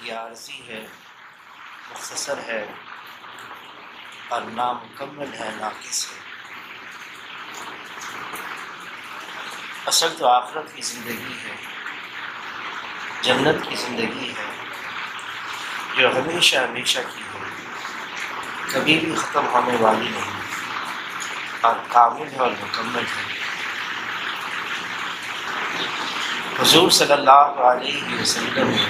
یہ عارضی ہے، مختصر ہے اور نامکمل ہے، ناقص ہے۔ اصل تو آخرت کی زندگی ہے، جنت کی زندگی ہے، جو ہمیشہ ہمیشہ کی ہے، کبھی بھی ختم ہونے والی نہیں، اور کامل ہے اور مکمل ہے۔ حضور صلی اللہ علیہ وسلم نے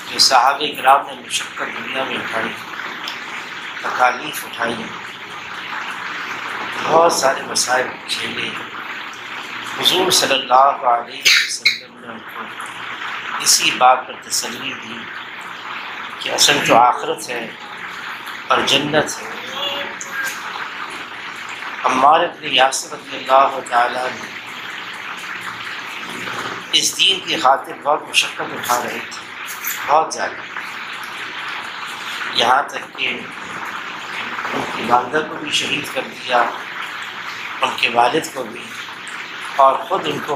جو صحابہ کرام نے مشقت دنیا میں اٹھائی، تکالیف اٹھائی، بہت سارے مسائل جھیلے، حضور صلی اللہ علیہ وسلم نے ان کو اسی بات پر تسلی دی کہ اصل تو آخرت ہے اور جنت ہے۔ عمار بن یاسر رضی اللہ تعالیٰ نے اس دین کی خاطر بہت مشقت اٹھا رہے تھے، بہت زیادہ، یہاں تک کہ ان کی والدہ کو بھی شہید کر دیا، ان کے والد کو بھی، اور خود ان کو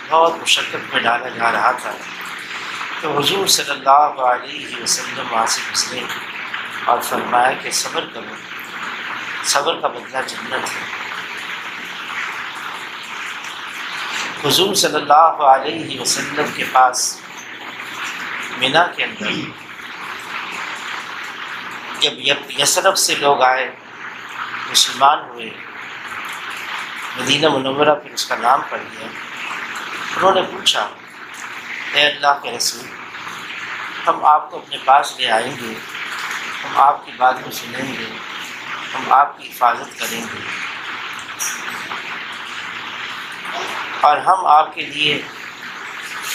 بہت مشقت میں ڈالا جا رہا تھا۔ تو حضور صلی اللہ علیہ وسلم وہاں سے گزرے اور فرمایا کہ صبر کرو، صبر کا بدلہ جنت ہے۔ حضور صلی اللہ علیہ وسلم کے پاس مینا کے اندر جب یثرب سے لوگ آئے، مسلمان ہوئے، مدینہ منورہ پھر اس کا نام پڑ گیا، انہوں نے پوچھا اے اللہ کے رسول، ہم آپ کو اپنے پاس لے آئیں گے، ہم آپ کی بات کو سنیں گے، ہم آپ کی حفاظت کریں گے، اور ہم آپ کے لیے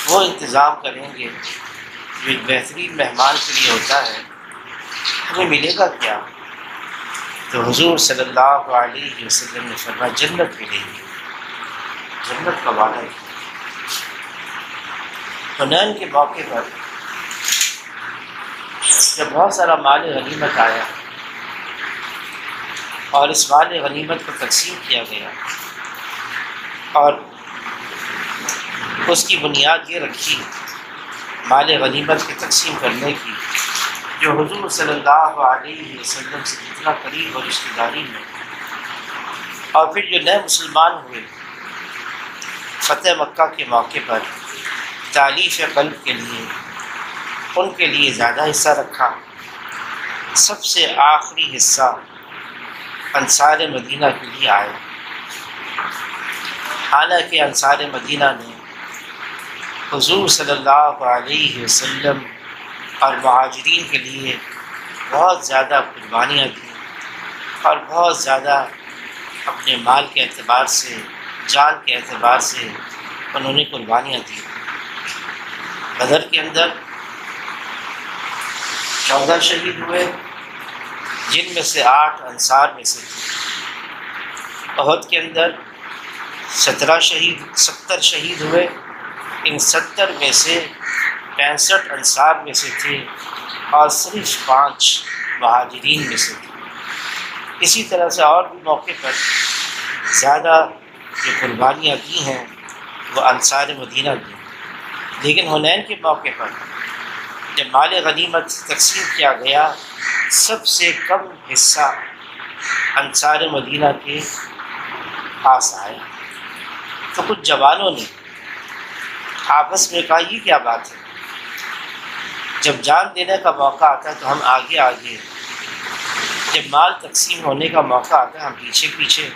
وہ انتظام کریں گے جو ایک بہترین مہمان کے لیے ہوتا ہے، ہمیں ملے گا کیا؟ تو حضور صلی اللہ علیہ وسلم نے فرمایا جنت ملے گی، جنت کا وعدہ ہے۔ حنین کے موقع پر جب بہت سارا مال غنیمت آیا اور اس مال غنیمت کو تقسیم کیا گیا، اور اس کی بنیاد یہ رکھی مال غنیمت کی تقسیم کرنے کی جو حضور صلی اللہ علیہ وسلم سے جتنا قریب اور رشتہ داری میں، اور پھر جو نئے مسلمان ہوئے فتح مکہ کے موقع پر تالیف قلب کے لیے ان کے لیے زیادہ حصہ رکھا۔ سب سے آخری حصہ انصار مدینہ کے لیے آئے، حالانکہ انصار مدینہ نے حضور صلی اللہ علیہ وسلم اور مہاجرین کے لیے بہت زیادہ قربانیاں دیں اور بہت زیادہ اپنے مال کے اعتبار سے، جان کے اعتبار سے انہوں نے قربانیاں دی۔ بدر کے اندر 14 شہید ہوئے، جن میں سے 8 انصار میں سے تھے۔ احد کے اندر 70 شہید ہوئے، ان 70 میں سے 65 انصار میں سے تھے اور صرف 5 مہاجرین میں سے تھے۔ اسی طرح سے اور بھی موقع پر زیادہ جو قربانیاں دی ہیں وہ انصار مدینہ دی، لیکن حنین کے موقع پر جب مال غنیمت تقسیم کیا گیا، سب سے کم حصہ انصار مدینہ کے پاس آیا۔ تو کچھ جوانوں نے آپس میں کہا یہ کیا بات ہے، جب جان دینے کا موقع آتا ہے تو ہم آگے آگے، جب مال تقسیم ہونے کا موقع آتا ہے ہم پیچھے پیچھے۔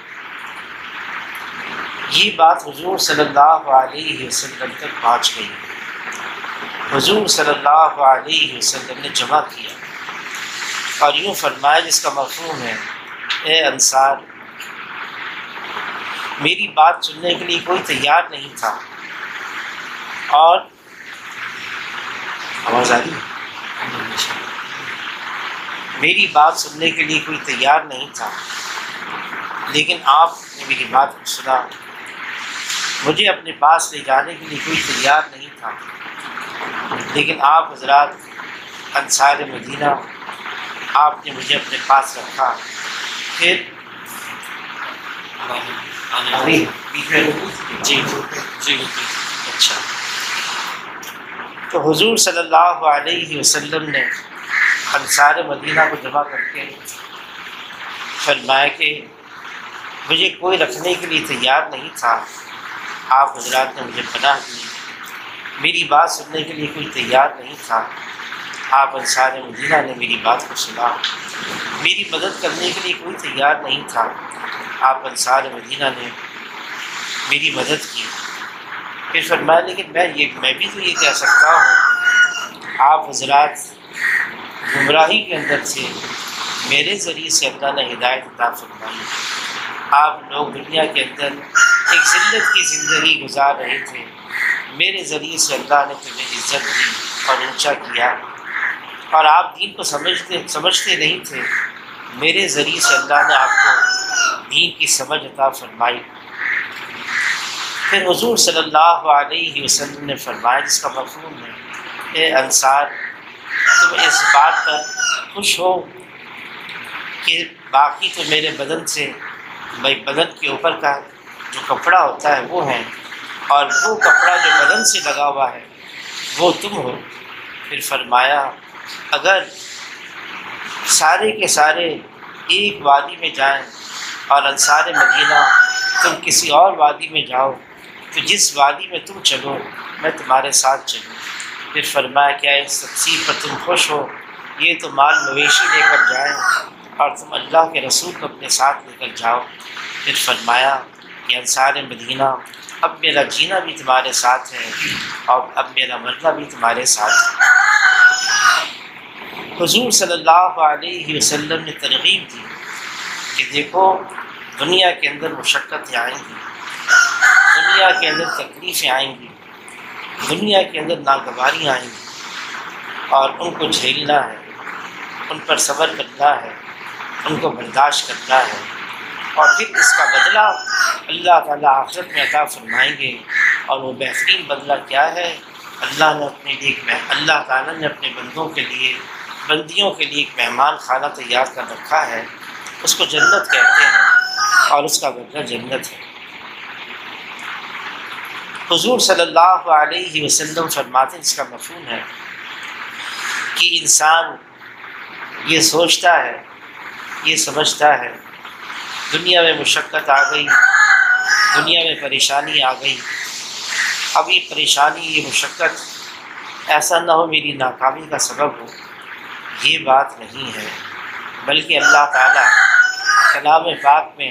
یہ بات حضور صلی اللہ علیہ وسلم تک پہنچ گئی۔ حضور صلی اللہ علیہ وسلم نے جمع کیا اور یوں فرمایا جس کا مفہوم ہے اے انصار، میری بات سننے کے لیے کوئی تیار نہیں تھا، اور آواز آ رہی ہے؟ میری بات سننے کے لیے کوئی تیار نہیں تھا، لیکن آپ نے میری بات کو سنا۔ مجھے اپنے پاس لے جانے کے لیے کوئی تیار نہیں تھا، لیکن آپ حضرات انصار مدینہ، آپ نے مجھے اپنے پاس رکھا۔ پھر جی اچھا، تو حضور صلی اللہ علیہ وسلم نے انصار مدینہ کو جمع کر کے فرمایا کہ مجھے کوئی رکھنے کے لیے تیار نہیں تھا، آپ حضرات نے مجھے پناہ دی، میری بات سننے کے لیے کوئی تیار نہیں تھا، آپ انصار مدینہ نے میری بات کو سنا، میری مدد کرنے کے لیے کوئی تیار نہیں تھا، آپ انصار مدینہ نے میری مدد کی۔ پھر فرمایا لیکن میں بھی تو یہ کہہ سکتا ہوں، آپ حضرات گمراہی کے اندر تھے، میرے ذریعے سے اللہ نے ہدایت عطا فرمائی، آپ لوگ دنیا کے اندر ایک ذلت کی زندگی گزار رہے تھے، میرے ذریعے سے اللہ نے تمہیں عزت دی اور اونچا کیا، اور آپ دین کو سمجھتے نہیں تھے، میرے ذریعے سے اللہ نے آپ کو دین کی سمجھ عطا فرمائی۔ پھر حضور صلی اللہ علیہ وسلم نے فرمایا جس کا مفہوم ہے، اے انصار تم اس بات پر خوش ہو کہ باقی تو میرے بدن سے بدن کے اوپر کا جو کپڑا ہوتا ہے وہ ہے، اور وہ کپڑا جو بدن سے لگا ہوا ہے وہ تم ہو۔ پھر فرمایا اگر سارے کے سارے ایک وادی میں جائیں اور انصار مدینہ تم کسی اور وادی میں جاؤ تو جس وادی میں تم چلو میں تمہارے ساتھ چلوں۔ پھر فرمایا کیا اس تقسیم پر تم خوش ہو، یہ تو مال مویشی لے کر جائیں اور تم اللہ کے رسول کو اپنے ساتھ لے کر جاؤ۔ پھر فرمایا کہ انصار مدینہ اب میرا جینا بھی تمہارے ساتھ ہے اور اب میرا مرنا بھی تمہارے ساتھ ہے۔ حضور صلی اللہ علیہ وسلم نے ترغیب دی کہ دیکھو دنیا کے اندر مشقتیں آئیں گی، دنیا کے اندر تکلیفیں آئیں گی، دنیا کے اندر ناگواریاں آئیں گی، اور ان کو جھیلنا ہے، ان پر صبر کرنا ہے، ان کو برداشت کرنا ہے، اور پھر اس کا بدلہ اللہ تعالیٰ آخرت میں عطا فرمائیں گے۔ اور وہ بہترین بدلہ کیا ہے؟ اللہ تعالیٰ نے اپنے بندیوں کے لیے ایک مہمان خانہ تیار کر رکھا ہے، اس کو جنت کہتے ہیں اور اس کا بدلہ جنت ہے۔ حضور صلی اللہ علیہ وسلم فرماتے ہیں اس کا مفہوم ہے کہ انسان یہ سوچتا ہے، یہ سمجھتا ہے دنیا میں مشقت آ گئی، دنیا میں پریشانی آ گئی، اب یہ پریشانی یہ مشقت ایسا نہ ہو میری ناکامی کا سبب ہو، یہ بات نہیں ہے، بلکہ اللہ تعالیٰ کلام پاک میں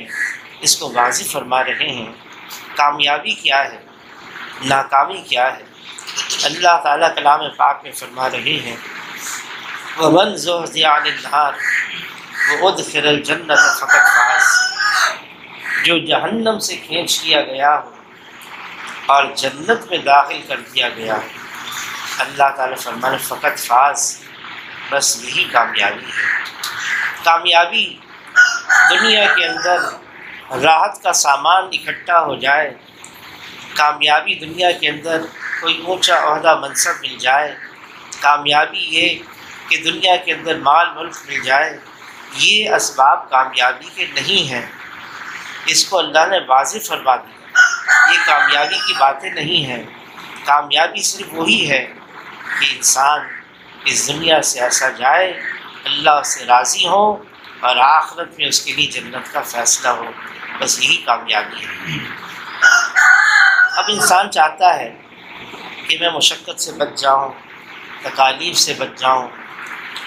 اس کو واضح فرما رہے ہیں۔ کامیابی کیا ہے، ناکامی کیا ہے؟ اللہ تعالیٰ کلام پاک میں فرما رہے ہیں وَمَنْ زُحْزِحَ عَنِ النَّارِ وَأُدْخِلَ الْجَنَّةَ فَقَدْ فَازَ، جو جہنم سے کھینچ لیا گیا ہو اور جنت میں داخل کر دیا گیا ہو، اللہ تعالیٰ فرمانے فقط فاز، بس یہی کامیابی ہے۔ کامیابی دنیا کے اندر راحت کا سامان اکٹھا ہو جائے، کامیابی دنیا کے اندر کوئی اونچا عہدہ منصب مل جائے، کامیابی یہ کہ دنیا کے اندر مال ملک مل جائے، یہ اسباب کامیابی کے نہیں ہیں، اس کو اللہ نے واضح فرما دیا، یہ کامیابی کی باتیں نہیں ہیں۔ کامیابی صرف وہی ہے کہ انسان اس دنیا سے ایسا جائے اللہ سے راضی ہو اور آخرت میں اس کے لیے جنت کا فیصلہ ہو، بس یہی کامیابی ہے۔ اب انسان چاہتا ہے کہ میں مشقت سے بچ جاؤں، تکالیف سے بچ جاؤں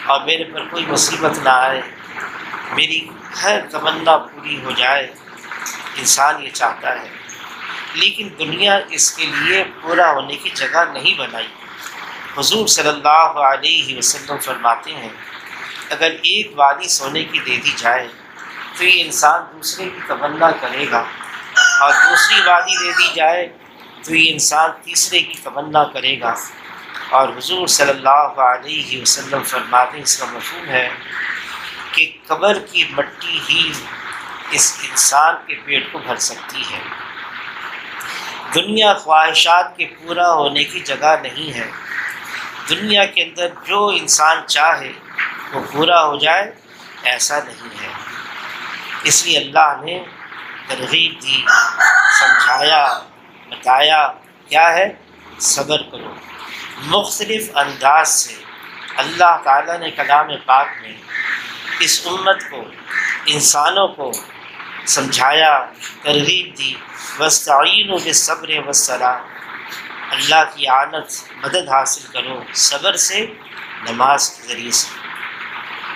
اور میرے پر کوئی مصیبت نہ آئے، میری ہر تمنا پوری ہو جائے، انسان یہ چاہتا ہے، لیکن دنیا اس کے لیے پورا ہونے کی جگہ نہیں بنائی۔ حضور صلی اللہ علیہ وسلم فرماتے ہیں اگر ایک وادی سونے کی دے دی جائے تو یہ انسان دوسرے کی تمنا کرے گا، اور دوسری وادی دے دی جائے تو یہ انسان تیسرے کی تمنا کرے گا۔ اور حضور صلی اللہ علیہ وسلم فرماتے ہیں اس کا مفہوم ہے کہ قبر کی مٹی ہی اس انسان کے پیٹ کو بھر سکتی ہے، دنیا خواہشات کے پورا ہونے کی جگہ نہیں ہے، دنیا کے اندر جو انسان چاہے وہ پورا ہو جائے ایسا نہیں ہے۔ اس لیے اللہ نے ترغیب دی، سمجھایا، بتایا کیا ہے؟ صبر کرو، مختلف انداز سے اللہ تعالیٰ نے کلام پاک میں اس امت کو، انسانوں کو سمجھایا، ترغیب دی، وَاسْتَعِینُوا بِالصَّبْرِ وَالصَّلَاةِ، اللہ کی اعانت مدد حاصل کرو صبر سے، نماز کے ذریعے سے،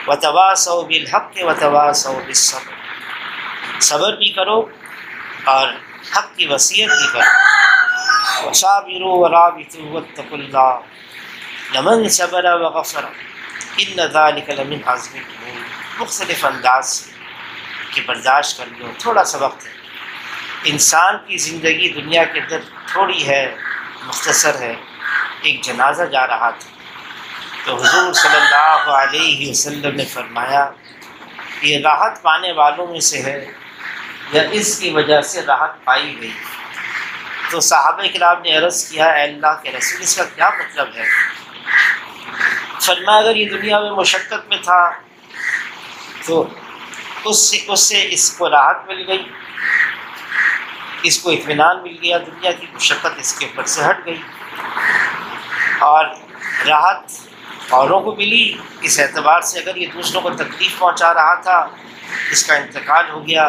وَتَوَاصَوْا بِالْحَقِّ وَتَوَاصَوْا بِالصَّبْرِ، صبر بھی کرو اور حق کی وصیت بھی کرو، وَصَابِرُوا وَرَابِطُوا وَاتَّقُوا اللَّهَ لَمَنْ صَبَرَ وَغَفَرَ إِنَّ ذَلِكَ لَمِنْ عَزْمِ الْأُمُورِ، مختلف انداز سے کہ برداشت کر لو، تھوڑا سا وقت ہے، انسان کی زندگی دنیا کے اندر تھوڑی ہے، مختصر ہے۔ ایک جنازہ جا رہا تھا تو حضور صلی اللہ علیہ وسلم نے فرمایا یہ راحت پانے والوں میں سے ہے یا اس کی وجہ سے راحت پائی گئی؟ تو صحابہ کرام نے عرض کیا اے اللہ کے رسول اس کا کیا مطلب ہے؟ فرمایا اگر یہ دنیا میں مشقت میں تھا تو اس سے اس کو راحت مل گئی، اس کو اطمینان مل گیا، دنیا کی مشقت اس کے اوپر سے ہٹ گئی، اور راحت اوروں کو ملی اس اعتبار سے اگر یہ دوسروں کو تکلیف پہنچا رہا تھا اس کا انتقال ہو گیا،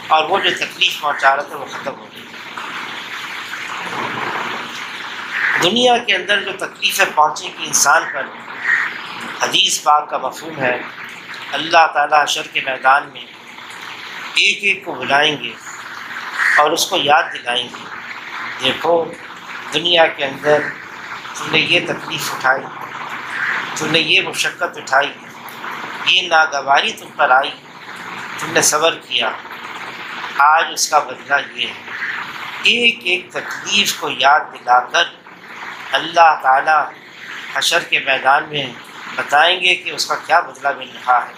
اور وہ جو تکلیف پہنچا رہا تھا وہ ختم ہو گئی۔ دنیا کے اندر جو تکلیفیں پہنچیں گی انسان پر، حدیث پاک کا مفہوم ہے اللہ تعالیٰ حشر کے میدان میں ایک ایک کو بلائیں گے اور اس کو یاد دلائیں گے، دیکھو دنیا کے اندر تم نے یہ تکلیف اٹھائی، تم نے یہ مشقت اٹھائی، یہ ناگواری تم پر آئی، تم نے صبر کیا، آج اس کا بدلہ یہ ہے۔ ایک ایک تکلیف کو یاد دلا کر اللہ تعالیٰ حشر کے میدان میں بتائیں گے کہ اس کا کیا بدلہ مل رہا ہے۔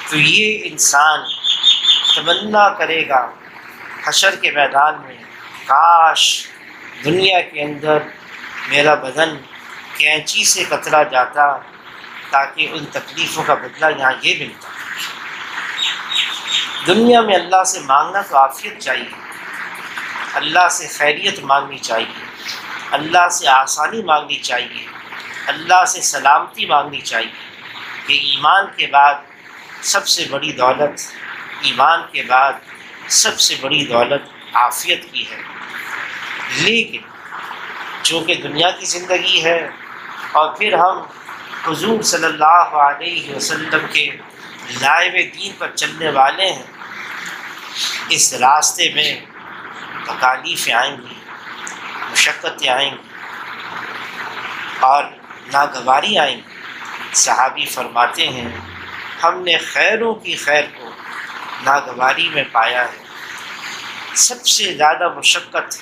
تو یہ انسان تمنا کرے گا حشر کے میدان میں کاش دنیا کے اندر میرا بدن کینچی سے کترا جاتا تاکہ ان تکلیفوں کا بدلہ یہاں یہ ملتا۔ دنیا میں اللہ سے مانگنا تو عافیت چاہیے، اللہ سے خیریت مانگنی چاہیے، اللہ سے آسانی مانگنی چاہیے، اللہ سے سلامتی مانگنی چاہیے کہ ایمان کے بعد سب سے بڑی دولت، ایمان کے بعد سب سے بڑی دولت عافیت کی ہے۔ لیکن چونکہ دنیا کی زندگی ہے اور پھر ہم حضور صلی اللہ علیہ وسلم کے لائے ہوئے دین پر چلنے والے ہیں، اس راستے میں تکالیفیں آئیں گی، مشقتیں آئیں گی اور ناگواری آئیں گی۔ صحابی فرماتے ہیں ہم نے خیروں کی خیر کو ناگواری میں پایا ہے۔ سب سے زیادہ مشقت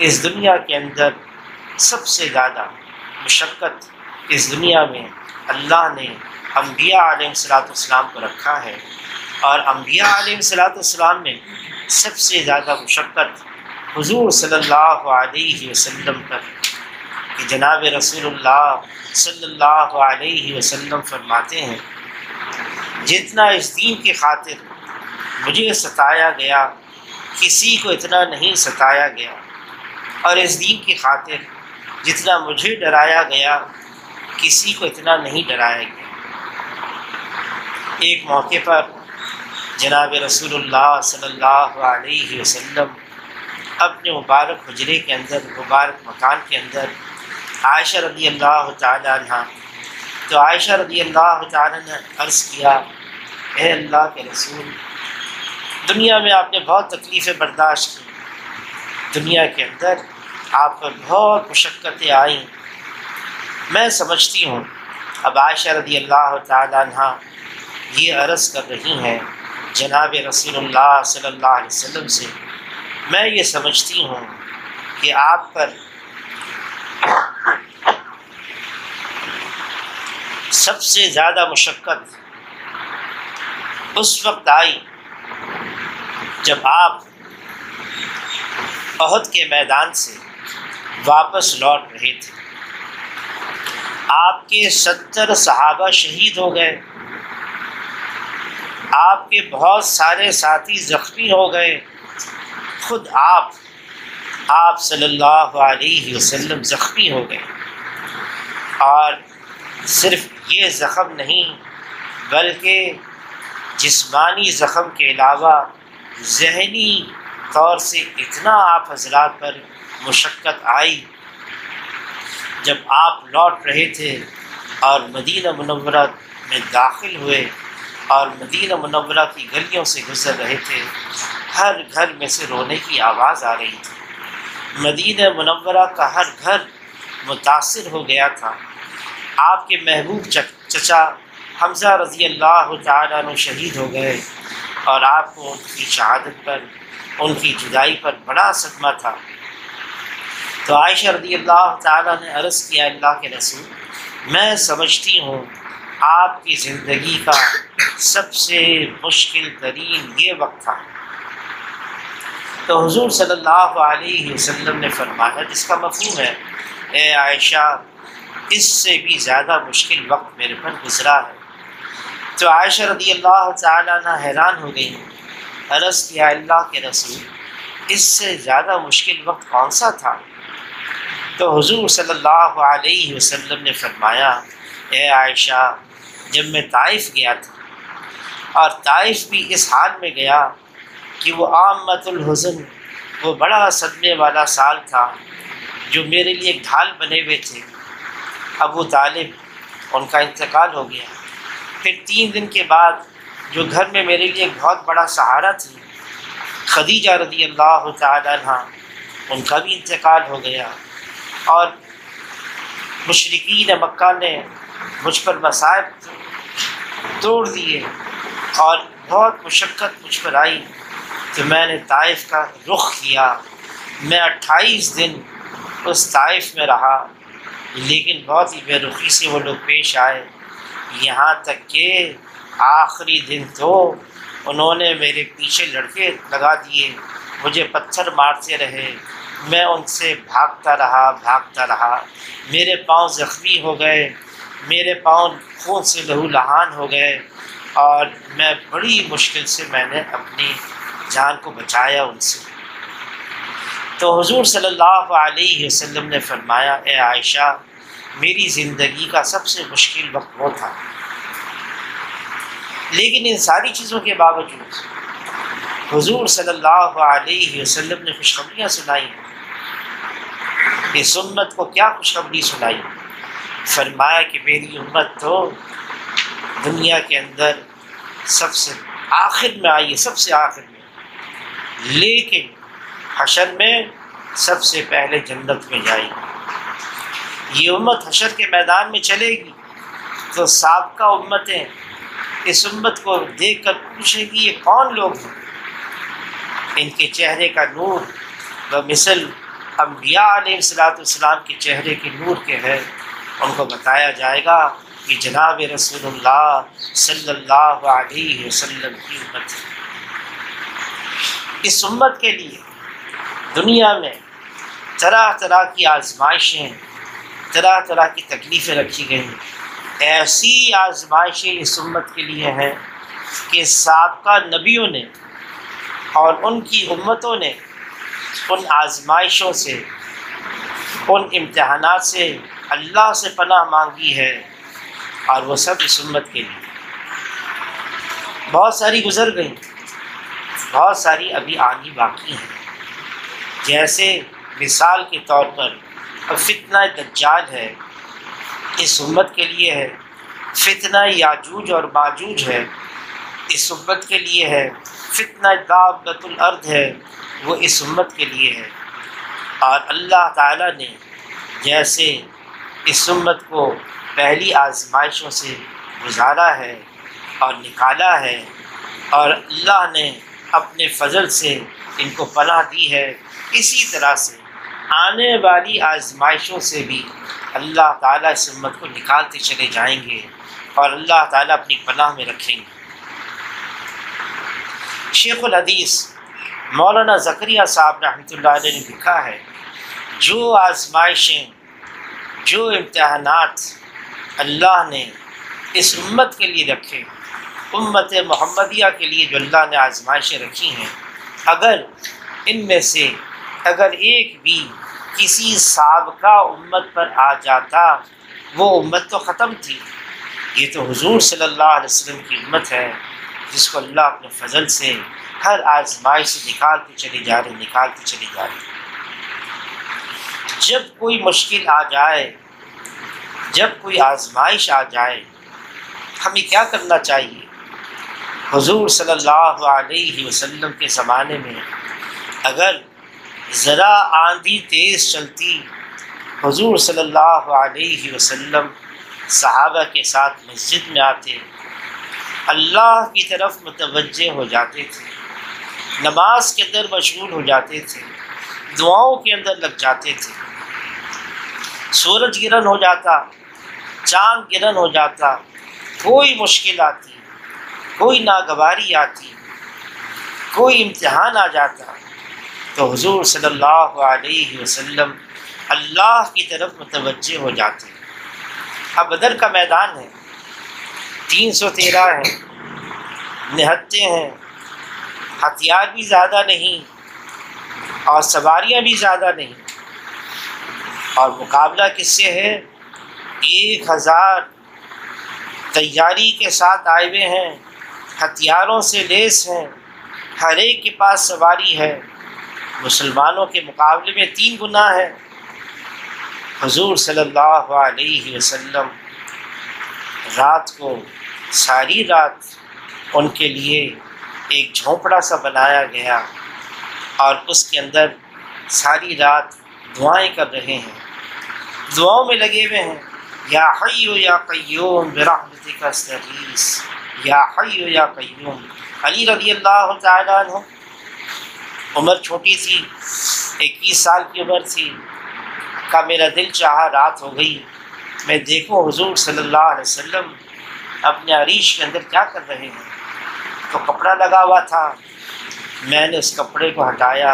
اس دنیا کے اندر، سب سے زیادہ مشقت اس دنیا میں اللہ نے انبیاء علیہ السلام کو رکھا ہے، اور انبیاء علیہ السلام میں سب سے زیادہ مشقت حضور صلی اللہ علیہ وسلم پر، کہ جناب رسول اللہ صلی اللہ علیہ وسلم فرماتے ہیں جتنا اس دین کی خاطر مجھے ستایا گیا کسی کو اتنا نہیں ستایا گیا، اور اس دین کی خاطر جتنا مجھے ڈرایا گیا کسی کو اتنا نہیں ڈرایا گیا۔ ایک موقع پر جناب رسول اللہ صلی اللہ علیہ وسلم اپنے مبارک حجرے کے اندر، مبارک مکان کے اندر عائشہ رضی اللہ تعالی عنہ، تو عائشہ رضی اللہ تعالی نے عرض کیا اے اللہ کے رسول، دنیا میں آپ نے بہت تکلیفیں برداشت کی، دنیا کے اندر آپ پر بہت مشقتیں آئیں، میں سمجھتی ہوں اب عائشہ رضی اللہ تعالی عنہ یہ عرض کر رہی ہیں جناب رسول اللہ صلی اللہ علیہ وسلم سے، میں یہ سمجھتی ہوں کہ آپ پر سب سے زیادہ مشقت اس وقت آئی جب آپ احد کے میدان سے واپس لوٹ رہے تھے، آپ کے 70 صحابہ شہید ہو گئے، آپ کے بہت سارے ساتھی زخمی ہو گئے، خود آپ صلی اللہ علیہ وسلم زخمی ہو گئے، اور صرف یہ زخم نہیں بلکہ جسمانی زخم کے علاوہ ذہنی طور سے اتنا آپ حضرات پر مشقت آئی. جب آپ لوٹ رہے تھے اور مدینہ منورہ میں داخل ہوئے اور مدینہ منورہ کی گلیوں سے گزر رہے تھے، ہر گھر میں سے رونے کی آواز آ رہی تھی. مدینہ منورہ کا ہر گھر متاثر ہو گیا تھا. آپ کے محبوب چچا حمزہ رضی اللہ تعالیٰ عنہ شہید ہو گئے اور آپ کو ان کی شہادت پر، ان کی جدائی پر بڑا صدمہ تھا. تو عائشہ رضی اللہ تعالیٰ نے عرض کیا اللہ کے رسول، میں سمجھتی ہوں آپ کی زندگی کا سب سے مشکل ترین یہ وقت تھا. تو حضور صلی اللہ علیہ وسلم نے فرمایا، جس کا مفہوم ہے اے عائشہ اس سے بھی زیادہ مشکل وقت میرے پر گزرا ہے. تو عائشہ رضی اللہ تعالیٰ عنہ حیران ہو گئی، عرض کیا اللہ کے رسول اس سے زیادہ مشکل وقت کون سا تھا؟ تو حضور صلی اللہ علیہ وسلم نے فرمایا، اے عائشہ جب میں طائف گیا تھا، اور طائف بھی اس حال میں گیا کہ وہ عامۃ الحزن، وہ بڑا صدمے والا سال تھا جو میرے لیے ایک ڈھال بنے ہوئے تھے. ابو طالب ان کا انتقال ہو گیا. پھر 3 دن کے بعد جو گھر میں میرے لیے ایک بہت بڑا سہارا تھی، خدیجہ رضی اللہ تعالیٰ عنہ، ان کا بھی انتقال ہو گیا. اور مشرکین مکہ نے مجھ پر مصائب توڑ دیے اور بہت مشقت مجھ پر آئی. تو میں نے طائف کا رخ کیا. میں 28 دن اس طائف میں رہا، لیکن بہت ہی بے رخی سے وہ لوگ پیش آئے، یہاں تک کہ آخری دن تو انہوں نے میرے پیچھے لڑکے لگا دیے، مجھے پتھر مارتے رہے. میں ان سے بھاگتا رہا. میرے پاؤں زخمی ہو گئے، میرے پاؤں خون سے لہو لہان ہو گئے، اور میں بڑی مشکل سے میں نے اپنی جان کو بچایا ان سے. تو حضور صلی اللہ علیہ وسلم نے فرمایا، اے عائشہ میری زندگی کا سب سے مشکل وقت وہ تھا. لیکن ان ساری چیزوں کے باوجود حضور صلی اللہ علیہ وسلم نے خوشخبریاں سنائی. اس امت کو کیا خوشخبری سنائی؟ فرمایا کہ میری امت تو دنیا کے اندر سب سے آخر میں آئی ہے، سب سے آخر میں، لیکن حشر میں سب سے پہلے جنت میں جائے گی. یہ امت حشر کے میدان میں چلے گی تو سابقہ امتیں اس امت کو دیکھ کر پوچھیں گی یہ کون لوگ ہیں؟ ان کے چہرے کا نور بمثل انبیاء علیہ السلام کے چہرے کے نور کے ہے. ان کو بتایا جائے گا کہ جناب رسول اللہ صلی اللہ علیہ وسلم کی امت ہے. اس امت کے لیے دنیا میں طرح طرح کی آزمائشیں، طرح طرح کی تکلیفیں رکھی گئیں. ایسی آزمائشیں اس امت کے لیے ہیں کہ سابقہ نبیوں نے اور ان کی امتوں نے ان آزمائشوں سے، ان امتحانات سے اللہ سے پناہ مانگی ہے، اور وہ سب اس امت کے لیے. بہت ساری گزر گئیں، بہت ساری ابھی آنی باقی ہیں. جیسے مثال کے طور پر فتنہ دجال ہے، اس امت کے لیے ہے. فتنہ یاجوج اور ماجوج ہے، اس امت کے لیے ہے. فتنہ دابۃ الارض ہے، وہ اس امت کے لیے ہے. اور اللہ تعالیٰ نے جیسے اس امت کو پہلی آزمائشوں سے گزارا ہے اور نکالا ہے، اور اللہ نے اپنے فضل سے ان کو پناہ دی ہے، اسی طرح سے آنے والی آزمائشوں سے بھی اللہ تعالیٰ اس امت کو نکالتے چلے جائیں گے اور اللہ تعالیٰ اپنی پناہ میں رکھیں گے. شیخ الحدیث مولانا زکریا صاحب رحمۃ اللہ علیہ نے لکھا ہے، جو آزمائشیں، جو امتحانات اللہ نے اس امت کے لیے رکھے، امت محمدیہ کے لیے جو اللہ نے آزمائشیں رکھی ہیں، اگر ان میں سے اگر ایک بھی کسی سابقہ امت پر آ جاتا وہ امت تو ختم تھی، یہ تو حضور صلی اللہ علیہ وسلم کی امت ہے جس کو اللہ اپنے فضل سے ہر آزمائش سے نکالتے چلی جا رہی۔ جب کوئی مشکل آ جائے، جب کوئی آزمائش آ جائے، ہمیں کیا کرنا چاہیے؟ حضور صلی اللہ علیہ وسلم کے زمانے میں اگر ذرا آندھی تیز چلتی، حضور صلی اللہ علیہ وسلم صحابہ کے ساتھ مسجد میں آتے، اللہ کی طرف متوجہ ہو جاتے تھے، نماز کے اندر مشغول ہو جاتے تھے، دعاؤں کے اندر لگ جاتے تھے۔ سورج گرہن ہو جاتا، چاند گرہن ہو جاتا، کوئی مشکل آتی، کوئی ناگواری آتی، کوئی امتحان آ جاتا، تو حضور صلی اللہ علیہ وسلم اللہ کی طرف متوجہ ہو جاتے۔ اب بدر کا میدان ہے، 313 ہیں، نہتے ہیں، ہتھیار بھی زیادہ نہیں اور سواریاں بھی زیادہ نہیں، اور مقابلہ کس سے ہے؟ 1000 تیاری کے ساتھ آئے ہوئے ہیں، ہتھیاروں سے لیس ہیں، ہر ایک کے پاس سواری ہے، مسلمانوں کے مقابلے میں 3 گنا ہے۔ حضور صلی اللہ علیہ وسلم رات کو، ساری رات ان کے لیے ایک جھونپڑا سا بنایا گیا اور اس کے اندر ساری رات دعائیں کر رہے ہیں، دعاؤں میں لگے ہوئے ہیں۔ یا حی یا قیوم برحمتک استغیث، یا حی یا قیوم۔ علی رضی اللہ تعالیٰ عنہ، عمر چھوٹی تھی، 21 سال کی عمر تھی، کا میرا دل چاہا رات ہو گئی میں دیکھوں حضور صلی اللہ علیہ وسلم اپنے عریش کے اندر کیا کر رہے ہیں۔ تو کپڑا لگا ہوا تھا، میں نے اس کپڑے کو ہٹایا،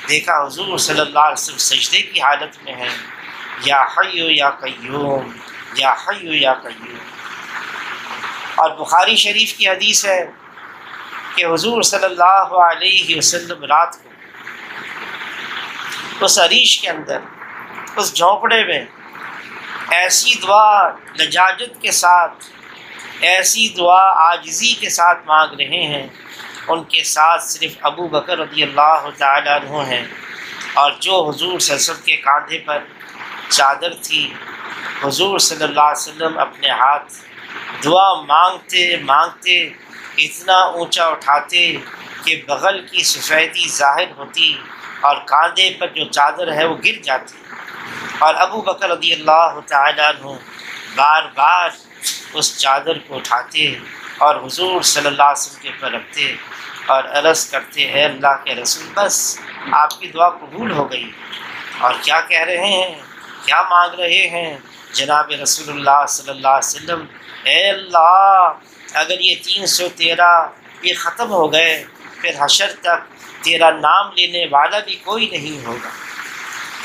دیکھا حضور صلی اللہ علیہ وسلم سجدے کی حالت میں ہیں۔ یا حی یا قیوم، یا حی یا قیوم۔ اور بخاری شریف کی حدیث ہے کہ حضور صلی اللہ علیہ وسلم رات کو اس عریش کے اندر، اس جھونپڑے میں ایسی دعا لجاجت کے ساتھ، ایسی دعا عاجزی کے ساتھ مانگ رہے ہیں، ان کے ساتھ صرف ابو بکر رضی اللہ تعالیٰ عنہ ہیں، اور جو حضور صلی اللہ علیہ وسلم کے کاندھے پر چادر تھی، حضور صلی اللہ علیہ وسلم اپنے ہاتھ دعا مانگتے مانگتے اتنا اونچا اٹھاتے کہ بغل کی سفیدی ظاہر ہوتی اور کاندھے پر جو چادر ہے وہ گر جاتی، اور ابو بکر رضی اللہ تعالیٰ عنہ بار بار اس چادر کو اٹھاتے اور حضور صلی اللہ علیہ وسلم کے پر رکھتے اور عرض کرتے، اے اللہ کے رسول، بس آپ کی دعا قبول ہو گئی۔ اور کیا کہہ رہے ہیں، کیا مانگ رہے ہیں جناب رسول اللہ صلی اللہ علیہ وسلم؟ اے اللہ، اگر یہ 313 یہ ختم ہو گئے، پھر حشر تک تیرا نام لینے والا بھی کوئی نہیں ہوگا۔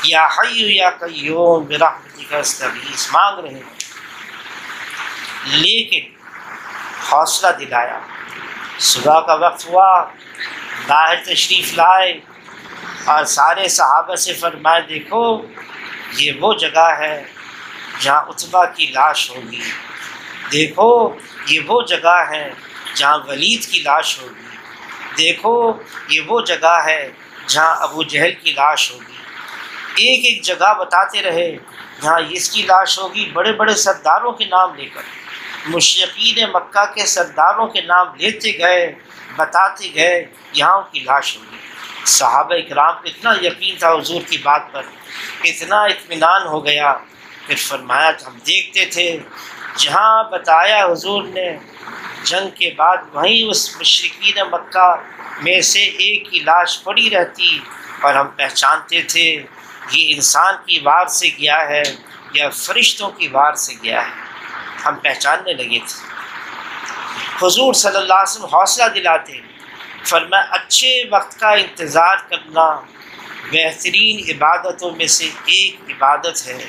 یا حی یا قیوم برحمتک استغیث مانگ رہے ہیں، لیکن حوصلہ دلایا۔ صبح کا وقت ہوا، باہر تشریف لائے اور سارے صحابہ سے فرمائے، دیکھو یہ وہ جگہ ہے جہاں عتبہ کی لاش ہوگی، دیکھو یہ وہ جگہ ہے جہاں ولید کی لاش ہوگی، دیکھو یہ وہ جگہ ہے جہاں ابو جہل کی لاش ہوگی۔ ایک ایک جگہ بتاتے رہے جہاں اس کی لاش ہوگی، بڑے بڑے سرداروں کے نام لے کر، مشرکین مکہ کے سرداروں کے نام لیتے گئے، بتاتے گئے یہاں ان کی لاش ہوگی۔ صحابہ اکرام کو اتنا یقین تھا حضور کی بات پر، اتنا اطمینان ہو گیا، پھر فرمایا ہم دیکھتے تھے جہاں بتایا حضور نے، جنگ کے بعد وہیں اس مشرکین مکہ میں سے ایک کی لاش پڑی رہتی، اور ہم پہچانتے تھے یہ انسان کی وار سے گیا ہے یا فرشتوں کی وار سے گیا ہے، ہم پہچاننے لگے تھے۔ حضور صلی اللہ علیہ وسلم حوصلہ دلاتے، فرمایا اچھے وقت کا انتظار کرنا بہترین عبادتوں میں سے ایک عبادت ہے۔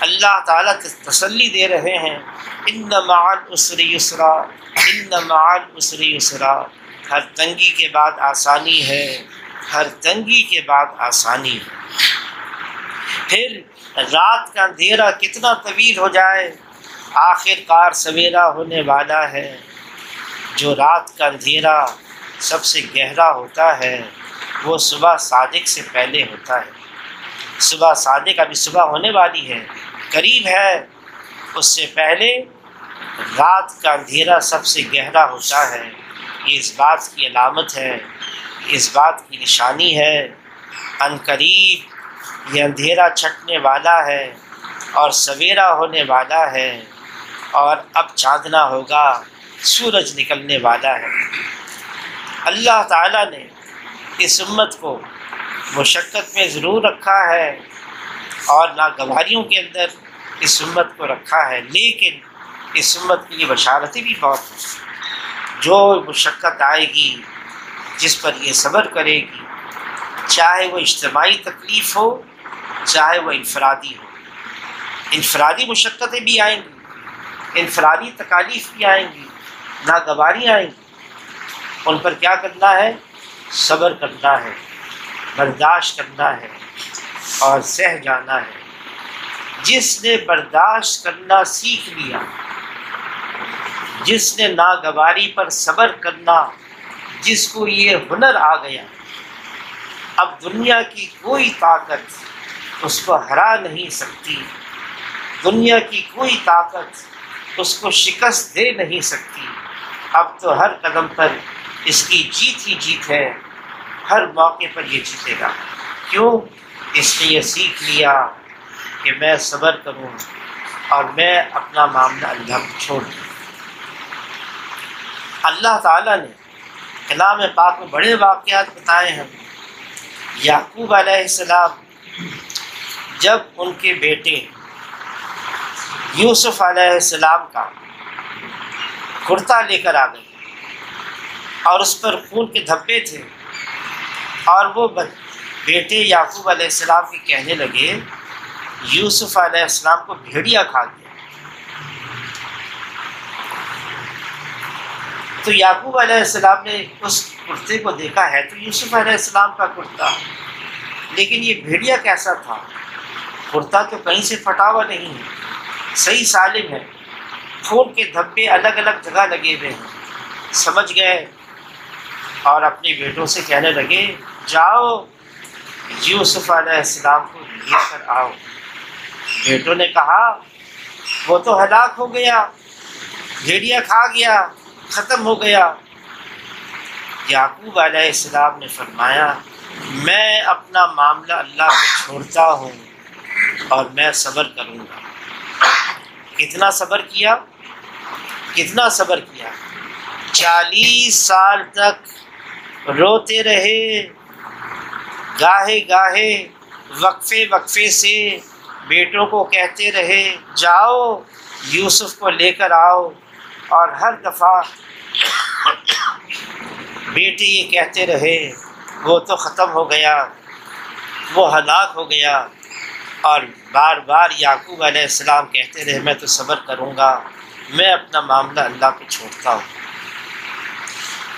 اللہ تعالیٰ تسلی دے رہے ہیں، ان مع العسر یسرا، ان مع العسر یسرا، ہر تنگی کے بعد آسانی ہے، ہر تنگی کے بعد آسانی ہے۔ پھر رات کا اندھیرا کتنا طویل ہو جائے، آخر کار سویرا ہونے والا ہے۔ جو رات کا اندھیرا سب سے گہرا ہوتا ہے وہ صبح صادق سے پہلے ہوتا ہے۔ صبح صادق ابھی صبح ہونے والی ہے، قریب ہے، اس سے پہلے رات کا اندھیرا سب سے گہرا ہوتا ہے۔ یہ اس بات کی علامت ہے، اس بات کی نشانی ہے، عنقریب یہ اندھیرا چھٹنے والا ہے اور سویرا ہونے والا ہے، اور اب چاندنا ہوگا، سورج نکلنے والا ہے۔ اللہ تعالیٰ نے اس امت کو مشقت میں ضرور رکھا ہے اور ناگواریوں کے اندر اس امت کو رکھا ہے، لیکن اس امت کے لیے بشارتیں بھی بہت ہیں۔ جو مشقت آئے گی، جس پر یہ صبر کرے گی، چاہے وہ اجتماعی تکلیف ہو، چاہے وہ انفرادی ہو، انفرادی مشقتیں بھی آئیں گی، انفرادی تکالیف بھی آئیں گی، ناگواریاں آئیں گی، ان پر کیا کرنا ہے؟ صبر کرنا ہے، برداشت کرنا ہے اور سہ جانا ہے۔ جس نے برداشت کرنا سیکھ لیا، جس نے ناگواری پر صبر کرنا، جس کو یہ ہنر آ گیا، اب دنیا کی کوئی طاقت اس کو ہرا نہیں سکتی، دنیا کی کوئی طاقت اس کو شکست دے نہیں سکتی۔ اب تو ہر قدم پر اس کی جیت ہی جیت ہے، ہر موقع پر یہ جیتے گا۔ کیوں؟ اس نے یہ سیکھ لیا کہ میں صبر کروں اور میں اپنا معاملہ اللہ کو چھوڑ دوں۔ اللہ تعالیٰ نے کلام پاک میں بڑے واقعات بتائے ہیں۔ یعقوب علیہ السلام جب ان کے بیٹے یوسف علیہ السلام کا کرتا لے کر آ گئے اور اس پر خون کے دھبے تھے، اور وہ بیٹے یعقوب علیہ السلام کے کہنے لگے یوسف علیہ السلام کو بھیڑیا کھا گیا۔ تو یعقوب علیہ السلام نے اس کرتے کو دیکھا، ہے تو یوسف علیہ السلام کا کرتا، لیکن یہ بھیڑیا کیسا تھا؟ کرتا تو کہیں سے پھٹا ہوا نہیں ہے، صحیح سالم ہے، خون کے دھبے الگ الگ جگہ لگے ہوئے ہیں۔ سمجھ گئے اور اپنے بیٹوں سے کہنے لگے جاؤ یوسف علیہ السلام کو لے کر آؤ۔ بیٹوں نے کہا وہ تو ہلاک ہو گیا، بھیڑیا کھا گیا، ختم ہو گیا۔ یعقوب علیہ السلام نے فرمایا میں اپنا معاملہ اللہ کو چھوڑتا ہوں اور میں صبر کروں گا۔ کتنا صبر کیا؟ کتنا صبر کیا؟ 40 سال تک روتے رہے، گاہے گاہے وقفے وقفے سے بیٹوں کو کہتے رہے جاؤ یوسف کو لے کر آؤ، اور ہر دفعہ بیٹے یہ کہتے رہے وہ تو ختم ہو گیا، وہ ہلاک ہو گیا، اور بار بار یعقوب علیہ السلام کہتے رہے میں تو صبر کروں گا، میں اپنا معاملہ اللہ کو چھوڑتا ہوں۔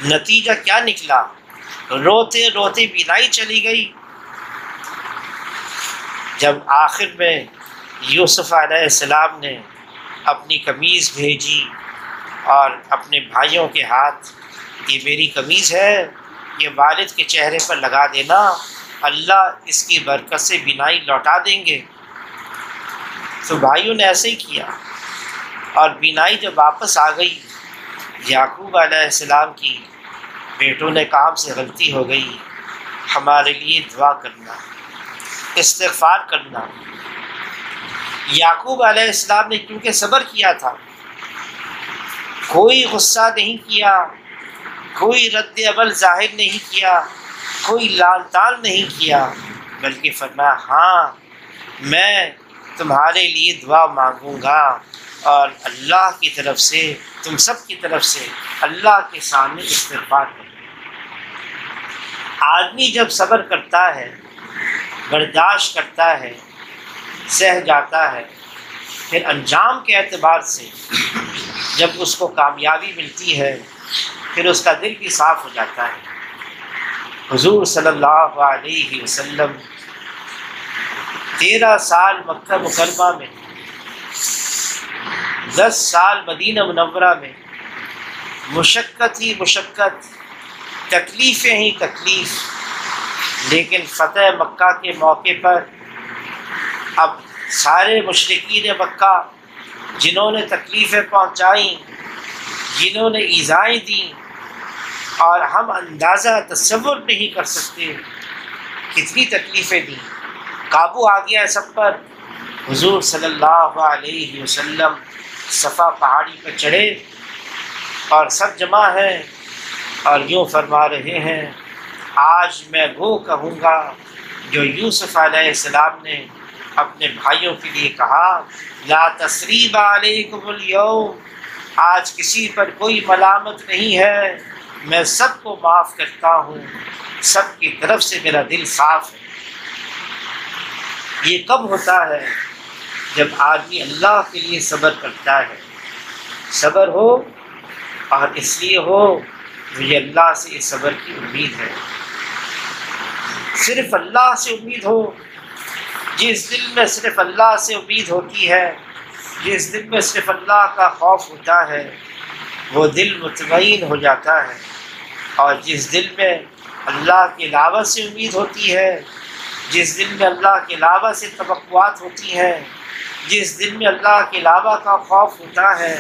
نتیجہ کیا نکلا؟ روتے روتے بینائی چلی گئی۔ جب آخر میں یوسف علیہ السلام نے اپنی قمیض بھیجی اور اپنے بھائیوں کے ہاتھ یہ میری قمیض ہے، یہ والد کے چہرے پر لگا دینا، اللہ اس کی برکت سے بینائی لوٹا دیں گے۔ تو بھائیوں نے ایسے ہی کیا، اور بینائی جب واپس آ گئی یعقوب علیہ السلام کی، بیٹوں نے کام سے غلطی ہو گئی، ہمارے لیے دعا کرنا، استغفار کرنا۔ یعقوب علیہ السلام نے کیونکہ صبر کیا تھا، کوئی غصہ نہیں کیا، کوئی رد عمل ظاہر نہیں کیا، کوئی لال تال نہیں کیا، بلکہ فرمایا ہاں میں تمہارے لیے دعا مانگوں گا، اور اللہ کی طرف سے تم سب کی طرف سے اللہ کے سامنے استغفار کروں۔ آدمی جب صبر کرتا ہے، برداشت کرتا ہے، سہ جاتا ہے، پھر انجام کے اعتبار سے جب اس کو کامیابی ملتی ہے پھر اس کا دل بھی صاف ہو جاتا ہے۔ حضور صلی اللہ علیہ وسلم 13 سال مکہ مکرمہ میں، 10 سال مدینہ منورہ میں، مشقت ہی مشقت، تکلیفیں ہی تکلیف، لیکن فتح مکہ کے موقع پر اب سارے مشرکین مکہ جنہوں نے تکلیفیں پہنچائیں، جنہوں نے ایذائیں دیں، اور ہم اندازہ تصور نہیں کر سکتے کتنی تکلیفیں دیں، قابو آ گیا ہے سب پر۔ حضور صلی اللہ علیہ وسلم صفا پہاڑی پر چڑھے اور سب جمع ہیں اور یوں فرما رہے ہیں، آج میں وہ کہوں گا جو یوسف علیہ السلام نے اپنے بھائیوں کے لیے کہا، لا تثریب علیکم اليوم، آج کسی پر کوئی ملامت نہیں ہے، میں سب کو معاف کرتا ہوں، سب کی طرف سے میرا دل صاف ہے۔ یہ کب ہوتا ہے؟ جب آدمی اللہ کے لیے صبر کرتا ہے۔ صبر ہو، اور اس لیے ہو مجھے اللہ سے اس صبر کی امید ہے، صرف اللہ سے امید ہو۔ جس دل میں صرف اللہ سے امید ہوتی ہے، جس دل میں صرف اللہ کا خوف ہوتا ہے، وہ دل مطمئن ہو جاتا ہے، اور جس دل میں اللہ کے علاوہ سے امید ہوتی ہے، جس دل میں اللہ کے علاوہ سے توقعات ہوتی ہیں، جس دل میں اللہ کے علاوہ کا خوف ہوتا ہے،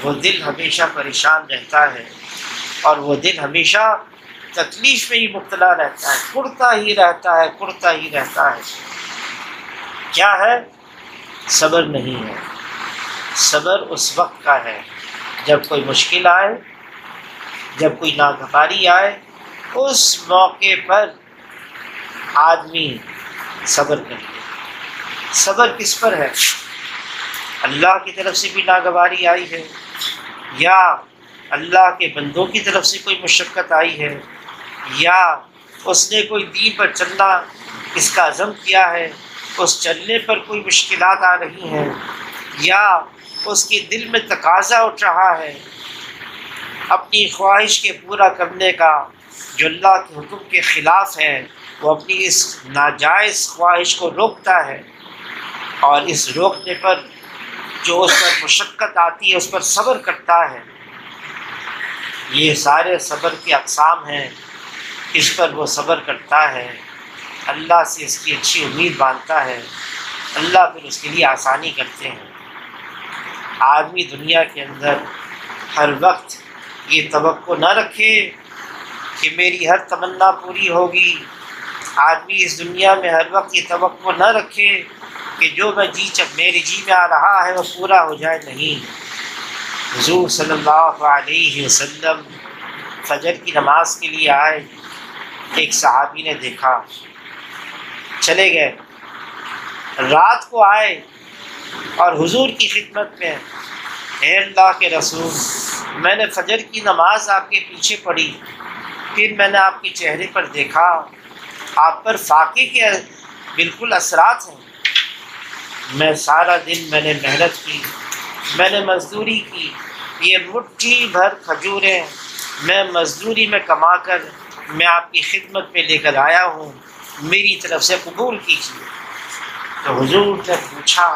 وہ دل ہمیشہ پریشان رہتا ہے، اور وہ دل ہمیشہ تکلیف میں ہی مبتلا رہتا ہے، کڑتا ہی رہتا ہے، کڑتا ہی رہتا ہے۔ کیا ہے؟ صبر نہیں ہے۔ صبر اس وقت کا ہے جب کوئی مشکل آئے، جب کوئی ناگواری آئے، اس موقع پر آدمی صبر کرے۔ صبر کس پر ہے؟ اللہ کی طرف سے بھی ناگواری آئی ہے، یا اللہ کے بندوں کی طرف سے کوئی مشقت آئی ہے، یا اس نے کوئی دین پر چلنا اس کا عزم کیا ہے، اس چلنے پر کوئی مشکلات آ رہی ہیں، یا اس کے دل میں تقاضا اٹھ رہا ہے اپنی خواہش کے پورا کرنے کا جو اللہ کے حکم کے خلاف ہے، وہ اپنی اس ناجائز خواہش کو روکتا ہے، اور اس روکنے پر جو اس پر مشقت آتی ہے اس پر صبر کرتا ہے۔ یہ سارے صبر کے اقسام ہیں، اس پر وہ صبر کرتا ہے، اللہ سے اس کی اچھی امید باندھتا ہے، اللہ پھر اس کے لیے آسانی کرتے ہیں۔ آدمی دنیا کے اندر ہر وقت یہ توقع نہ رکھے کہ میری ہر تمنا پوری ہوگی، آدمی اس دنیا میں ہر وقت یہ توقع نہ رکھے کہ جو میرے جی میں آ رہا ہے وہ پورا ہو جائے، نہیں۔ حضور صلی اللہ علیہ وسلم فجر کی نماز کے لیے آئے، ایک صحابی نے دیکھا، چلے گئے، رات کو آئے اور حضور کی خدمت میں، اے اللہ کے رسول، میں نے فجر کی نماز آپ کے پیچھے پڑھی، پھر میں نے آپ کے چہرے پر دیکھا آپ پر فاقے کے بالکل اثرات ہیں، میں سارا دن میں نے محنت کی، میں نے مزدوری کی، یہ مٹھی بھر کھجوریں میں مزدوری میں کما کر میں آپ کی خدمت میں لے کر آیا ہوں، میری طرف سے قبول کیجیے۔ تو حضور نے پوچھا،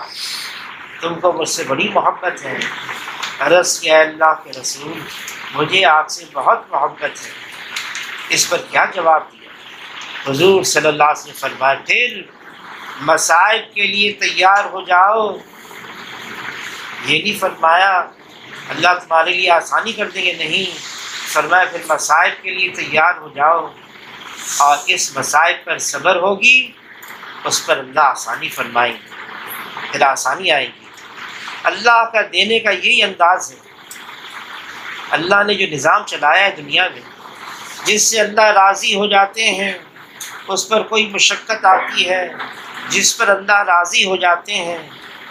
تم کو مجھ سے بڑی محبت ہے؟ عرض کیا، اللہ کے رسول، مجھے آپ سے بہت محبت ہے۔ اس پر کیا جواب دیا؟ حضور صلی اللہ علیہ وسلم فرمایا، پھر مصائب کے لیے تیار ہو جاؤ۔ یہ نہیں فرمایا اللہ تمہارے لیے آسانی کر دیں گے، نہیں، فرمایا پھر مصائب کے لیے تیار ہو جاؤ، اور اس مصائب پر صبر ہوگی، اس پر اللہ آسانی فرمائیں گے، پھر آسانی آئے گی۔ اللہ کا دینے کا یہی انداز ہے۔ اللہ نے جو نظام چلایا ہے دنیا میں، جس سے اللہ راضی ہو جاتے ہیں، اس پر کوئی مشقت آتی ہے، جس پر اللہ راضی ہو جاتے ہیں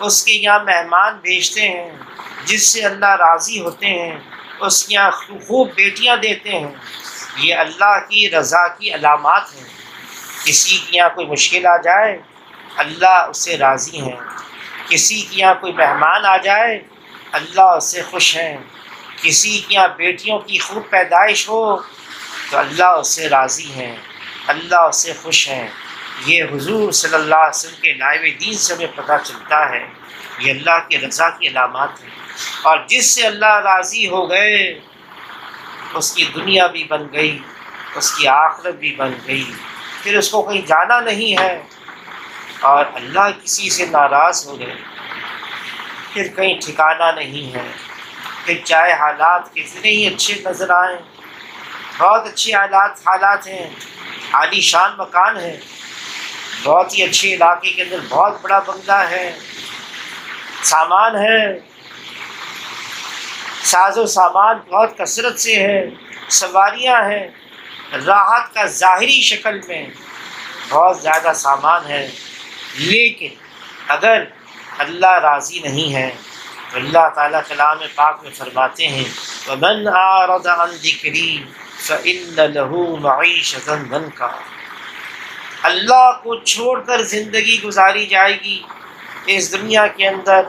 اس کے یہاں مہمان بھیجتے ہیں، جس سے اللہ راضی ہوتے ہیں اس کے یہاں خوب بیٹیاں دیتے ہیں۔ یہ اللہ کی رضا کی علامات ہیں۔ کسی کے یہاں کوئی مشکل آ جائے، اللہ اس سے راضی ہیں۔ کسی کے یہاں کوئی مہمان آ جائے، اللہ اس سے خوش ہیں۔ کسی کے یہاں بیٹیوں کی خوب پیدائش ہو تو اللہ اس سے راضی ہیں، اللہ اس سے خوش ہیں۔ یہ حضور صلی اللہ علیہ وسلم کے نائب دین سے ہمیں پتہ چلتا ہے، یہ اللہ کی رضا کی علامات ہیں۔ اور جس سے اللہ راضی ہو گئے اس کی دنیا بھی بن گئی، اس کی آخرت بھی بن گئی، پھر اس کو کہیں جانا نہیں ہے۔ اور اللہ کسی سے ناراض ہو گئے پھر کہیں ٹھکانہ نہیں ہے، پھر چاہے حالات کتنے ہی اچھے نظر آئیں، بہت اچھے حالات ہیں، عالی شان مکان ہے، بہت ہی اچھے علاقے کے اندر بہت بڑا بنگلہ ہے، سامان ہے، ساز و سامان بہت کثرت سے ہے، سواریاں ہیں، راحت کا ظاہری شکل میں بہت زیادہ سامان ہے، لیکن اگر اللہ راضی نہیں ہے تو اللہ تعالیٰ کلام پاک میں فرماتے ہیں وَمَنْ أَعْرَضَ عَنْ ذِكْرِي فَإِنَّ لَهُ مَعِيشَةً ضَنْكًا۔ اللہ کو چھوڑ کر زندگی گزاری جائے گی اس دنیا کے اندر،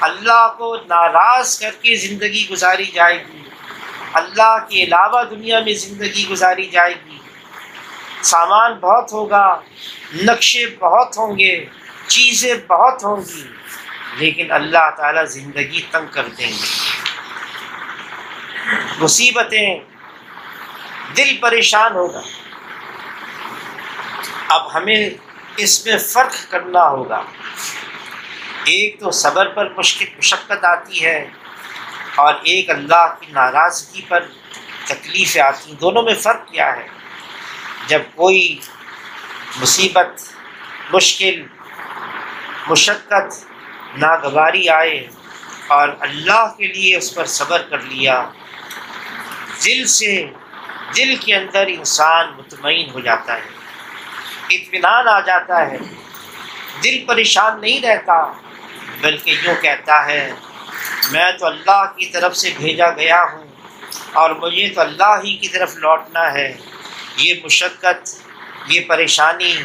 اللہ کو ناراض کر کے زندگی گزاری جائے گی، اللہ کے علاوہ دنیا میں زندگی گزاری جائے گی، سامان بہت ہوگا، نقشے بہت ہوں گے، چیزیں بہت ہوں گی، لیکن اللہ تعالیٰ زندگی تنگ کر دیں گے، مصیبتیں، دل پریشان ہوگا۔ اب ہمیں اس میں فرق کرنا ہوگا، ایک تو صبر پر مشقت آتی ہے اور ایک اللہ کی ناراضگی پر تکلیفیں آتی ہیں، دونوں میں فرق کیا ہے؟ جب کوئی مصیبت، مشکل، مشقت، ناگواری آئے اور اللہ کے لیے اس پر صبر کر لیا، دل کے اندر انسان مطمئن ہو جاتا ہے، اطمینان آ جاتا ہے، دل پریشان نہیں رہتا، بلکہ یوں کہتا ہے میں تو اللہ کی طرف سے بھیجا گیا ہوں اور مجھے تو اللہ ہی کی طرف لوٹنا ہے، یہ مشقت، یہ پریشانی،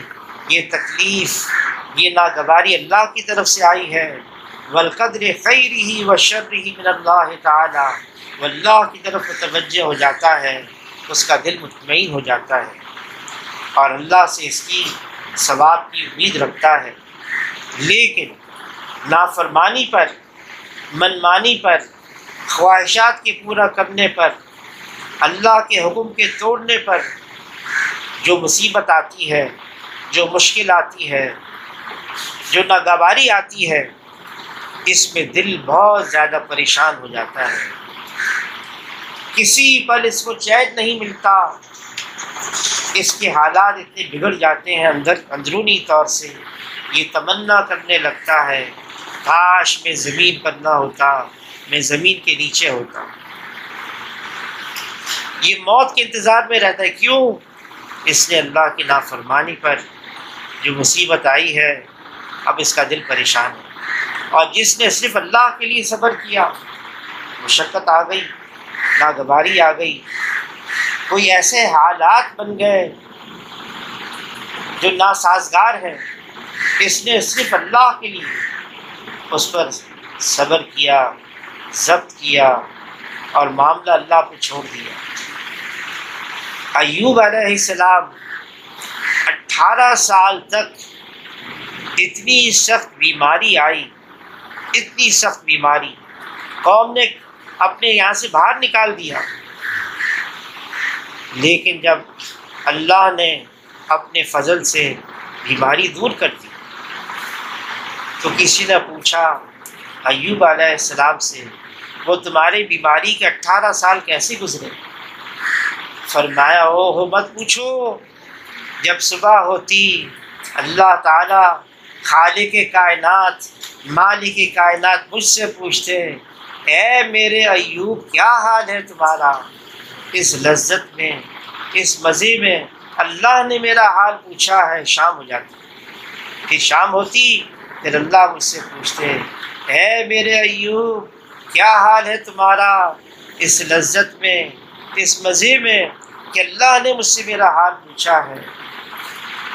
یہ تکلیف، یہ ناگواری اللہ کی طرف سے آئی ہے، والقدر خیرہ وشرہ من اللہ تعالی، واللہ کی طرف متوجہ ہو جاتا ہے، اس کا دل مطمئن ہو جاتا ہے اور اللہ سے اس کی ثواب کی امید رکھتا ہے۔ لیکن نافرمانی پر، منمانی پر، خواہشات کے پورا کرنے پر، اللہ کے حکم کے توڑنے پر جو مصیبت آتی ہے، جو مشکل آتی ہے، جو ناگواری آتی ہے، اس میں دل بہت زیادہ پریشان ہو جاتا ہے، کسی پل اس کو چین نہیں ملتا، اس کے حالات اتنے بگڑ جاتے ہیں اندرونی طور سے، یہ تمنا کرنے لگتا ہے کاش میں زمین پر نہ ہوتا، میں زمین کے نیچے ہوتا، یہ موت کے انتظار میں رہتا ہے۔ کیوں؟ اس نے اللہ کی نافرمانی پر جو مصیبت آئی ہے، اب اس کا دل پریشان ہے۔ اور جس نے صرف اللہ کے لیے صبر کیا، مشقت آ گئی، ناگواری آ گئی، کوئی ایسے حالات بن گئے جو ناسازگار ہیں، اس نے صرف اللہ کے لیے اس پر صبر کیا، ضبط کیا اور معاملہ اللہ پہ چھوڑ دیا۔ ایوب علیہ السلام 18 سال تک اتنی سخت بیماری آئی، اتنی سخت بیماری، قوم نے اپنے یہاں سے باہر نکال دیا، لیکن جب اللہ نے اپنے فضل سے بیماری دور کر دی تو کسی نے پوچھا ایوب علیہ السلام سے وہ تمہاری بیماری کے 18 سال کیسے گزرے؟ فرمایا اوہ مت پوچھو، جب صبح ہوتی اللہ تعالی خالق کائنات، مالک کائنات مجھ سے پوچھتے اے میرے ایوب کیا حال ہے تمہارا؟ اس لذت میں، اس مزے میں اللہ نے میرا حال پوچھا ہے، شام ہو جاتی، پھر شام ہوتی پھر اللہ مجھ سے پوچھتے اے میرے ایوب کیا حال ہے تمہارا؟ اس لذت میں، اس مزے میں کہ اللہ نے مجھ سے میرا حال پوچھا ہے،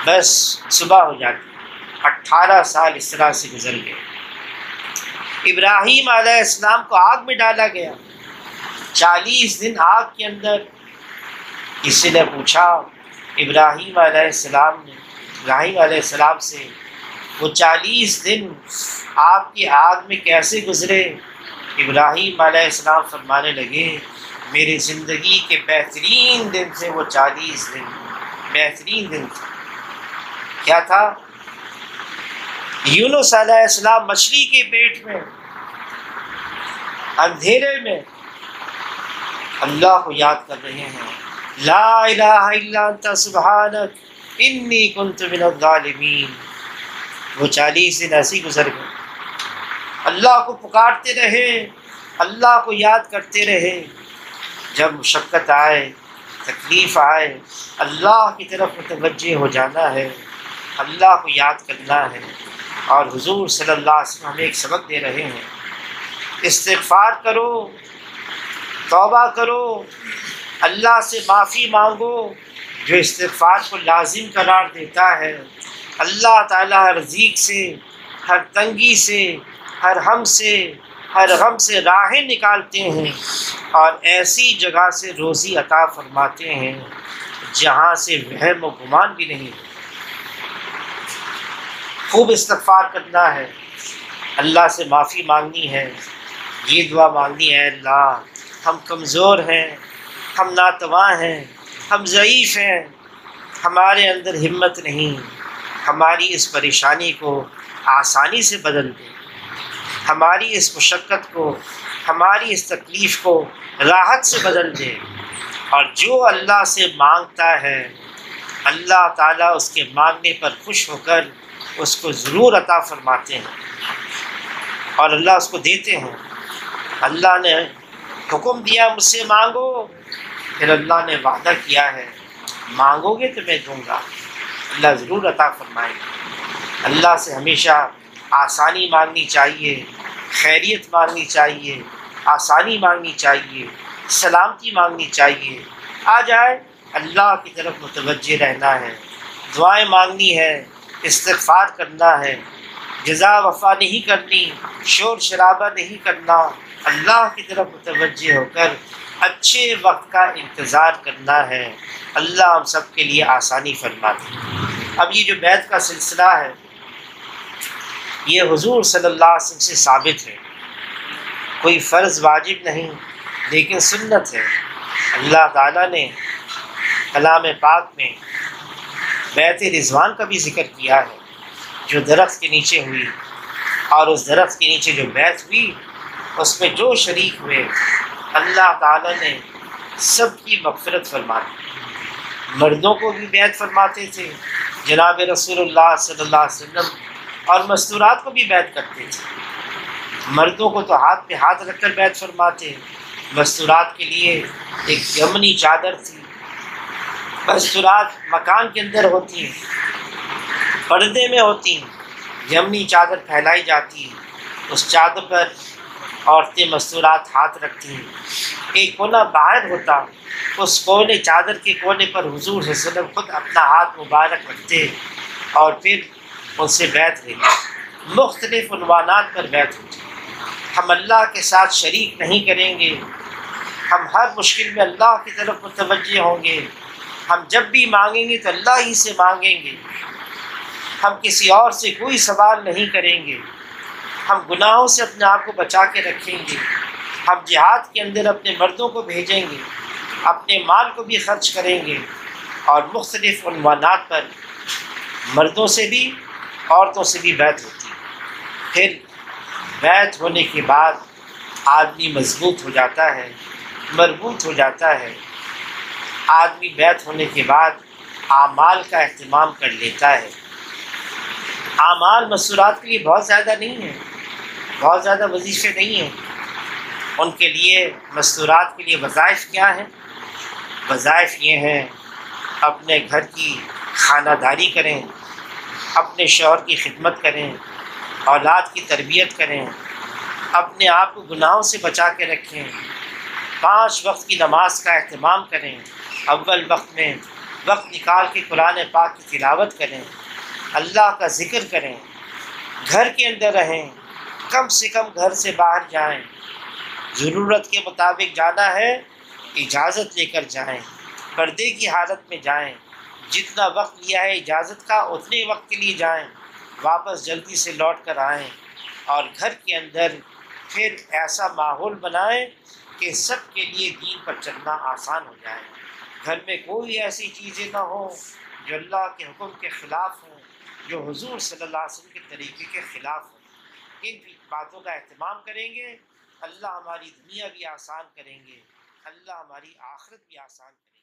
بس صبح ہو جاتی۔ 18 سال اس طرح سے گزر گئے۔ ابراہیم علیہ السلام کو آگ میں ڈالا گیا، 40 دن آگ کے اندر۔ کسی نے پوچھا ابراہیم علیہ السلام نے ابراہیم علیہ السلام سے وہ 40 دن آپ کی آگ میں کیسے گزرے؟ ابراہیم علیہ السلام فرمانے لگے میری زندگی کے بہترین دن تھے وہ 40 دن، بہترین دن تھے۔ کیا تھا؟ یونس علیہ السلام مچھلی کے پیٹ میں اندھیرے میں اللہ کو یاد کر رہے ہیں، لا الہ الا انت سبحانک انی کنت من الظالمین۔ وہ 40 دن ایسے گزر گئے، اللہ کو پکارتے رہے، اللہ کو یاد کرتے رہے۔ جب مشقت آئے، تکلیف آئے، اللہ کی طرف متوجہ ہو جانا ہے، اللہ کو یاد کرنا ہے۔ اور حضور صلی اللہ علیہ وسلم ہمیں ایک سبق دے رہے ہیں، استغفار کرو، توبہ کرو، اللہ سے معافی مانگو۔ جو استغفار کو لازم قرار دیتا ہے، اللہ تعالیٰ ہر ضیق سے، ہر تنگی سے، ہر غم سے راہیں نکالتے ہیں اور ایسی جگہ سے روزی عطا فرماتے ہیں جہاں سے وہم و گمان بھی نہیں۔ خوب استغفار کرنا ہے، اللہ سے معافی مانگنی ہے، یہ دعا مانگنی ہے، اللہ ہم کمزور ہیں، ہم ناتواں ہیں، ہم ضعیف ہیں، ہمارے اندر ہمت نہیں، ہماری اس پریشانی کو آسانی سے بدل دے، ہماری اس مشقت کو، ہماری اس تکلیف کو راحت سے بدل دے۔ اور جو اللہ سے مانگتا ہے اللہ تعالیٰ اس کے مانگنے پر خوش ہو کر اس کو ضرور عطا فرماتے ہیں اور اللہ اس کو دیتے ہیں۔ اللہ نے حکم دیا مجھ سے مانگو، پھر اللہ نے وعدہ کیا ہے مانگو گے تو میں دوں گا، اللہ ضرور عطا فرمائے گا۔ اللہ سے ہمیشہ آسانی مانگنی چاہیے، خیریت مانگنی چاہیے، آسانی مانگنی چاہیے، سلامتی مانگنی چاہیے۔ آ جائے اللہ کی طرف متوجہ رہنا ہے، دعائیں مانگنی ہے، استغفار کرنا ہے، جزا وفا نہیں کرنی، شور شرابہ نہیں کرنا، اللہ کی طرف متوجہ ہو کر اچھے وقت کا انتظار کرنا ہے۔ اللہ ہم سب کے لیے آسانی فرما دے۔ اب یہ جو بیعت کا سلسلہ ہے یہ حضور صلی اللہ علیہ وسلم سے ثابت ہے، کوئی فرض واجب نہیں لیکن سنت ہے۔ اللہ تعالیٰ نے کلام پاک میں بیعت رضوان کا بھی ذکر کیا ہے، جو درخت کے نیچے ہوئی، اور اس درخت کے نیچے جو بیعت ہوئی اس میں جو شریک ہوئے اللہ تعالیٰ نے سب کی مغفرت فرما دی۔ مردوں کو بھی بیعت فرماتے تھے جناب رسول اللہ صلی اللہ علیہ وسلم، اور مستورات کو بھی بیعت کرتے تھے۔ مردوں کو تو ہاتھ پہ ہاتھ رکھ کر بیعت فرماتے، مستورات کے لیے ایک یمنی چادر تھی۔ مستورات مکان کے اندر ہوتی ہیں، پردے میں ہوتی ہیں، یمنی چادر پھیلائی جاتی ہے، اس چادر پر عورتیں مستورات ہاتھ رکھتی ہیں۔ ایک کونا باہر ہوتا، اس کونے چادر کے کونے پر حضور صلی اللہ علیہ وسلم خود اپنا ہاتھ مبارک رکھتے اور پھر ان سے بیعت لیتے۔ مختلف عنوانات پر بیعت ہوتی۔ ہم اللہ کے ساتھ شریک نہیں کریں گے، ہم ہر مشکل میں اللہ کی طرف متوجہ ہوں گے، ہم جب بھی مانگیں گے تو اللہ ہی سے مانگیں گے، ہم کسی اور سے کوئی سوال نہیں کریں گے، ہم گناہوں سے اپنے آپ کو بچا کے رکھیں گے، ہم جہاد کے اندر اپنے مردوں کو بھیجیں گے، اپنے مال کو بھی خرچ کریں گے، اور مختلف عنوانات پر مردوں سے بھی عورتوں سے بھی بیعت ہوتی ہے۔ پھر بیعت ہونے کے بعد آدمی مضبوط ہو جاتا ہے، مربوط ہو جاتا ہے۔ آدمی بیعت ہونے کے بعد اعمال کا اہتمام کر لیتا ہے۔ اعمال مستورات کے لیے بہت زیادہ نہیں ہیں، بہت زیادہ وظیفے نہیں ہیں۔ ان کے لیے مستورات کے لیے وظائف کیا ہیں؟ وظائف یہ ہیں اپنے گھر کی خانہ داری کریں، اپنے شوہر کی خدمت کریں، اولاد کی تربیت کریں، اپنے آپ کو گناہوں سے بچا کے رکھیں، 5 وقت کی نماز کا اہتمام کریں، اول وقت میں وقت نکال کے قرآن پاک کی تلاوت کریں، اللہ کا ذکر کریں، گھر کے اندر رہیں، کم سے کم گھر سے باہر جائیں، ضرورت کے مطابق جانا ہے اجازت لے کر جائیں، پردے کی حالت میں جائیں، جتنا وقت لیا ہے اجازت کا اتنے وقت کے لیے جائیں، واپس جلدی سے لوٹ کر آئیں، اور گھر کے اندر پھر ایسا ماحول بنائیں کہ سب کے لیے دین پر چلنا آسان ہو جائے۔ گھر میں کوئی ایسی چیزیں نہ ہوں جو اللہ کے حکم کے خلاف ہوں، جو حضور صلی اللہ علیہ وسلم کے طریقے کے خلاف ہوں۔ ان باتوں کا اہتمام کریں گے، اللہ ہماری دنیا بھی آسان کریں گے، اللہ ہماری آخرت بھی آسان کریں گے۔